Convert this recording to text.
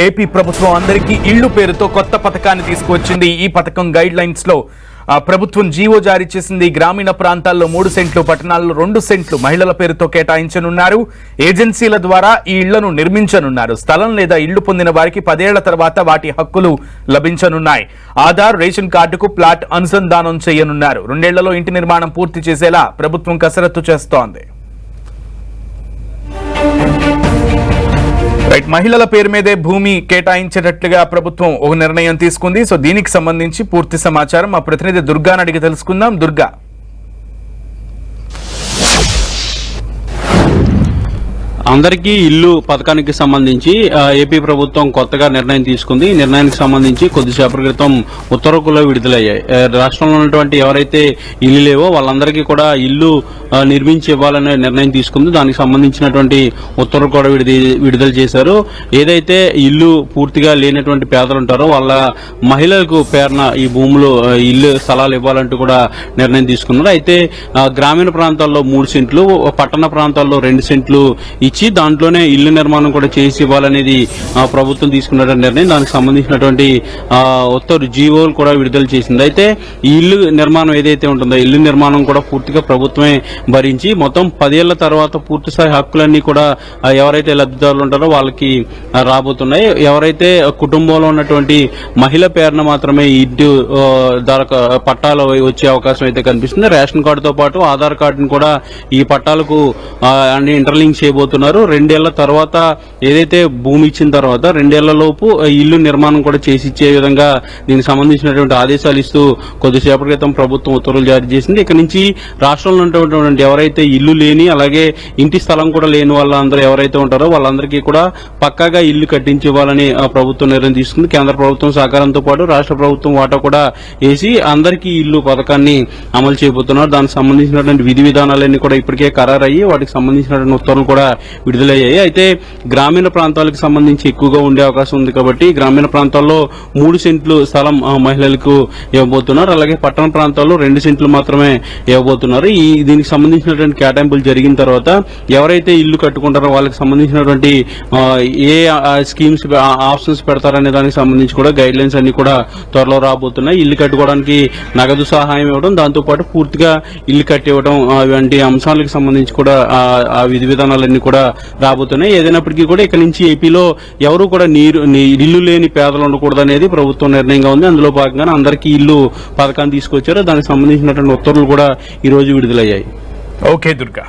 AP ప్రభుత్వం అందరికీ ఇళ్లు పేరుతో కొత్త పథకాన్ని తీసుకువచ్చింది. ఈ పథకం గైడ్ లైన్స్ లో ప్రభుత్వం జీవో జారీ చేసింది. గ్రామీణ ప్రాంతాల్లో 3 సెంట్లు, పట్టణాల్లో 2 సెంట్లు మహిళల పేరుతో కేటాయించనున్నారు. ఏజెన్సీల ద్వారా ఈ ఇళ్లను నిర్మించనున్నారు. స్థలం లేదా ఇళ్లు పొందిన వారికి 10 ఏళ్ల తర్వాత వాటి హక్కులు లభించనున్నాయి. ఆధార్, రేషన్ కార్డుకు ప్లాట్ అనుసంధానం చేయనున్నారు. 2 ఏళ్లలో ఇంటి నిర్మాణం పూర్తి చేసేలా ప్రభుత్వం కసరత్తు చేస్తోంది. మహిళల పేరు మీదే భూమి కేటాయించేటట్లుగా ప్రభుత్వం ఒక నిర్ణయం తీసుకుంది. సో దీనికి సంబంధించి పూర్తి సమాచారం మా ప్రతినిధి దుర్గాని అడిగి తెలుసుకుందాం. దుర్గా, అందరికీ ఇల్లు పథకానికి సంబంధించి ఏపీ ప్రభుత్వం కొత్తగా నిర్ణయం తీసుకుంది. ఈ నిర్ణయానికి సంబంధించి కొద్దిసేపటి క్రితం ఉత్తర్వులు విడుదలయ్యాయి. రాష్ట్రంలో ఉన్నటువంటి ఎవరైతే ఇల్లు లేవో వాళ్ళందరికీ కూడా ఇల్లు నిర్మించి ఇవ్వాలనే నిర్ణయం తీసుకుంది. దానికి సంబంధించినటువంటి ఉత్తర్వులు కూడా విడుదల చేశారు. ఏదైతే ఇల్లు పూర్తిగా లేనటువంటి పేదలు ఉంటారో వాళ్ళ మహిళలకు పేరున ఈ భూములు ఇల్లు స్థలాలు ఇవ్వాలంటూ కూడా నిర్ణయం తీసుకున్నారు. అయితే గ్రామీణ ప్రాంతాల్లో 3 సెంట్లు, పట్టణ ప్రాంతాల్లో 2 సెంట్లు ఇచ్చి దాంట్లోనే ఇల్లు నిర్మాణం కూడా చేసి ఇవ్వాలనేది ప్రభుత్వం తీసుకున్న నిర్ణయం. దానికి సంబంధించినటువంటి ఉత్తర్వు జీవోలు కూడా విడుదల చేసింది. అయితే ఈ ఇల్లు నిర్మాణం ఏదైతే ఉంటుందో ఇల్లు నిర్మాణం కూడా పూర్తిగా ప్రభుత్వమే భరించి మొత్తం 10 ఏళ్ల తర్వాత పూర్తిస్థాయి హక్కులన్నీ కూడా ఎవరైతే లబ్ధిదారులు ఉంటారో వాళ్ళకి రాబోతున్నాయి. ఎవరైతే కుటుంబంలో ఉన్నటువంటి మహిళ పేరున మాత్రమే ఇంటి పట్టాలు వచ్చే అవకాశం అయితే కనిపిస్తుంది. రేషన్ కార్డుతో పాటు ఆధార్ కార్డును కూడా ఈ పట్టాలకు అన్ని ఇంటర్లింక్ చేయబోతున్నారు. 2 ఏళ్ల తర్వాత ఏదైతే భూమి ఇచ్చిన తర్వాత 2 ఏళ్ల లోపు ఇల్లు నిర్మాణం కూడా చేసి ఇచ్చే విధంగా దీనికి సంబంధించినటువంటి ఆదేశాలు ఇస్తూ కొద్దిసేపటి క్రితం ప్రభుత్వం ఉత్తర్వులు జారీ చేసింది. ఇక నుంచి రాష్ట్రంలో ఉన్నటువంటి ఎవరైతే ఇల్లు లేని అలాగే ఇంటి స్థలం కూడా లేని వాళ్ళందరూ ఎవరైతే ఉంటారో వాళ్ళందరికీ కూడా పక్కాగా ఇల్లు కట్టించి ఇవ్వాలని ప్రభుత్వం నిర్ణయం తీసుకుంది. కేంద్ర ప్రభుత్వం సహకారంతో పాటు రాష్ట్ర ప్రభుత్వం వాటా కూడా వేసి అందరికీ ఇల్లు పథకాన్ని అమలు చేయబోతున్నారు. దానికి సంబంధించినటువంటి విధి విధానాలన్నీ కూడా ఇప్పటికే ఖరారయ్యి వాటికి సంబంధించినటువంటి ఉత్తర్వులు కూడా విడుదలయ్యాయి. అయితే గ్రామీణ ప్రాంతాలకు సంబంధించి ఎక్కువగా ఉండే అవకాశం ఉంది కాబట్టి గ్రామీణ ప్రాంతాల్లో 3 సెంట్లు స్థలం మహిళలకు ఇవ్వబోతున్నారు. అలాగే పట్టణ ప్రాంతాల్లో 2 సెంట్లు మాత్రమే ఇవ్వబోతున్నారు. దీనికి సంబంధించినటువంటి కేటాయింపులు జరిగిన తర్వాత ఎవరైతే ఇల్లు కట్టుకుంటారో వాళ్ళకి సంబంధించినటువంటి ఏ స్కీమ్స్ ఆప్షన్స్ పెడతారనే దానికి సంబంధించి కూడా గైడ్ లైన్స్ అన్ని కూడా త్వరలో రాబోతున్నాయి. ఇల్లు కట్టుకోవడానికి నగదు సహాయం ఇవ్వడం, దాంతో పాటు పూర్తిగా ఇల్లు కట్టివ్వడం వంటి అంశాలకు సంబంధించి కూడా ఆ విధి విధానాలన్నీ కూడా రాబోతున్నాయి. ఏదైనప్పటికీ కూడా ఇక నుంచి ఏపీలో ఎవరు కూడా ఇల్లు లేని పేదలు ఉండకూడదు అనేది ప్రభుత్వం నిర్ణయంగా ఉంది. అందులో భాగంగానే అందరికీ ఇల్లు పథకాన్ని తీసుకొచ్చారు. దానికి సంబంధించినటువంటి ఉత్తర్వులు కూడా ఈ రోజు విడుదలయ్యాయి. ఓకే దుర్గా.